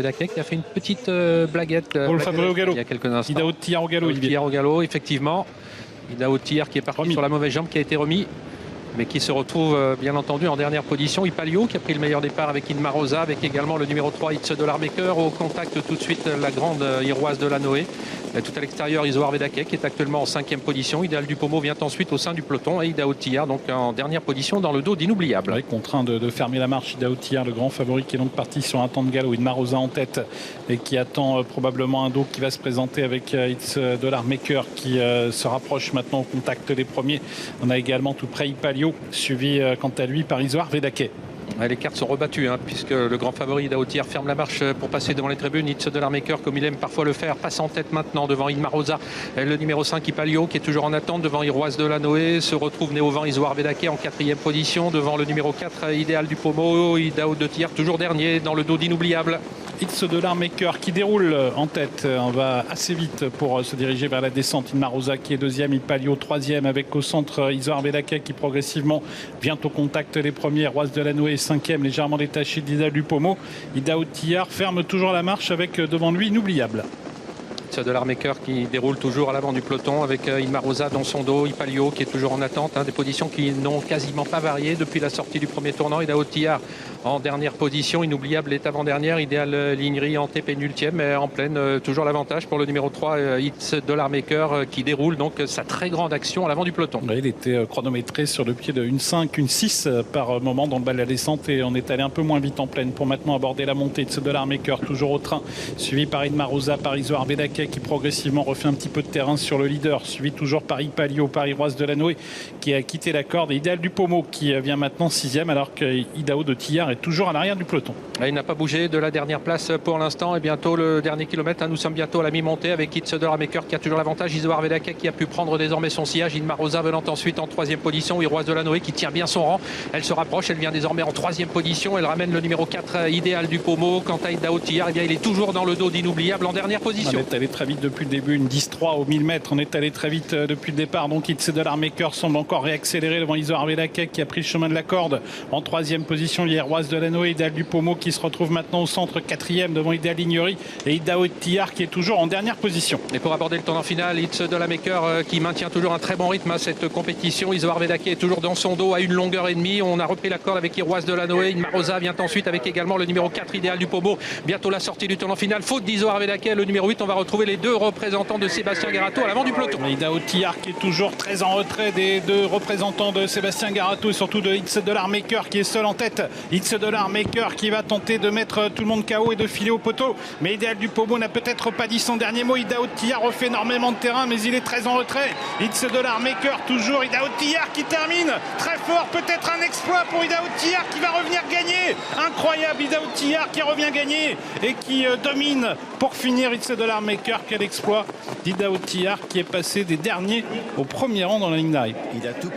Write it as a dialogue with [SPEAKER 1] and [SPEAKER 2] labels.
[SPEAKER 1] Daquet qui a fait une petite blaguette
[SPEAKER 2] Paul Fabré au galop.
[SPEAKER 1] Il y a quelques instants.
[SPEAKER 2] Idaho Tillard au galop.
[SPEAKER 1] Tillard au galop, effectivement. Idaho Tillard qui est parti sur la mauvaise jambe, qui a été remis, mais qui se retrouve bien entendu en dernière position. Ipalio qui a pris le meilleur départ avec Inma Rosa, avec également le numéro 3 It's Dollar Maker. Au contact tout de suite la grande Iroise de la Noé. Tout à l'extérieur, Isoar Vedake qui est actuellement en 5e position. Idéal du Pomo vient ensuite au sein du peloton et Idaho Tillard donc en dernière position dans le dos d'Inoubliable.
[SPEAKER 2] Oui, contraint de fermer la marche. Idaho Tillard, le grand favori, qui est donc parti sur un temps de galop. Inma Rosa en tête et qui attend probablement un dos qui va se présenter avec It's Dollar Maker qui se rapproche maintenant au contact des premiers. On a également tout près Ipalio, suivi quant à lui par Isoar Vedake.
[SPEAKER 1] Les cartes sont rebattues puisque le grand favori Idaho Tillard ferme la marche pour passer devant les tribunes. It's Dollar Maker, comme il aime parfois le faire, passe en tête maintenant devant Inma Rosa. Le numéro 5 Ipalio qui est toujours en attente devant Iroise de la Noé. Se retrouve Néo-Vent Isoar Vedake en 4e position devant le numéro 4 Idéal du Pomo. Idaho de Tillard toujours dernier dans le dos d'Inoubliable.
[SPEAKER 2] It's Dollar Maker qui déroule en tête. On va assez vite pour se diriger vers la descente. Inma Rosa qui est 2e, Ipalio 3e avec au centre Isoar Vedake qui progressivement vient au contact des premiers. Iroise de la Noé 5e, légèrement détaché d'Idéal du Pomo. Idaho Tillard ferme toujours la marche avec devant lui Inoubliable.
[SPEAKER 1] It's Dollar Maker qui déroule toujours à l'avant du peloton avec Inma Rosa dans son dos, Ipalio qui est toujours en attente, des positions qui n'ont quasiment pas varié depuis la sortie du premier tournant. Idaho Tillard en dernière position, Inoubliable est avant-dernière, Idéal Lignery en TP nultième, mais en pleine, toujours l'avantage pour le numéro 3 It's Dollar Maker qui déroule donc sa très grande action à l'avant du peloton.
[SPEAKER 2] Il était chronométré sur le pied de 1,5, 1,6 par moment dans le bas de la descente et on est allé un peu moins vite en pleine pour maintenant aborder la montée. It's Dollar Maker toujours au train, suivi par Inma Rosa, par Isoar Vedake qui progressivement refait un petit peu de terrain sur le leader, suivi toujours par Ipalio, par Iroise de la Noé qui a quitté la corde et Idéal du Pomo qui vient maintenant 6e alors que Idaho de Tillard est toujours à l'arrière du peloton.
[SPEAKER 1] Il n'a pas bougé de la dernière place pour l'instant et bientôt le dernier kilomètre. Nous sommes bientôt à la mi-montée avec It's Dollar Maker qui a toujours l'avantage, Isoar Vedake qui a pu prendre désormais son sillage, Inma Rosa venant ensuite en 3e position, Iroise de la Noé qui tient bien son rang. Elle se rapproche, elle vient désormais en 3e position, elle ramène le numéro 4 Idéal du Pomo. Quant à Idaho Tillard, il est toujours dans le dos d'Inoubliable en dernière position.
[SPEAKER 2] On est allé très vite depuis le début, une 10-3 au 1000 mètres, on est allé très vite depuis le départ, donc It's Dollar Maker semble encore réaccélérer devant Isoar Vedake qui a pris le chemin de la corde en 3e position. Il y a Iroise de la Noé, Idéal du Pomo qui se retrouve maintenant au centre 4e devant Idéal Lignery et Idaho Tillard qui est toujours en dernière position.
[SPEAKER 1] Et pour aborder le tournant final, It's Dollar Maker qui maintient toujours un très bon rythme à cette compétition. Isoar Vedake est toujours dans son dos à 1 longueur et demie. On a repris la corde avec Iroise de la Noé. Inma Rosa vient ensuite avec également le numéro 4 Idéal du Pomo. Bientôt la sortie du tournant final. Faute d'Isoar Vedake, le numéro 8, on va retrouver les deux représentants de Sébastien Garato à l'avant du peloton.
[SPEAKER 2] Idaho Tillard qui est toujours très en retrait des deux représentants de Sébastien Garato et surtout de It's Dollar Maker qui est seul en tête. It's Dollar Maker qui va tenter de mettre tout le monde KO et de filer au poteau. Mais Idéal du Pomo n'a peut-être pas dit son dernier mot. Idaho Tillard refait énormément de terrain mais il est très en retrait. It's Dollar Maker toujours. Idaho Tillard qui termine très fort. Peut-être un exploit pour Idaho Tillard qui va revenir gagner. Incroyable, Idaho Tillard qui revient gagner et qui domine pour finir It's Dollar Maker. Quel exploit d'Idaho Tillard qui est passé des derniers au premier rang dans la ligne d'arrivée.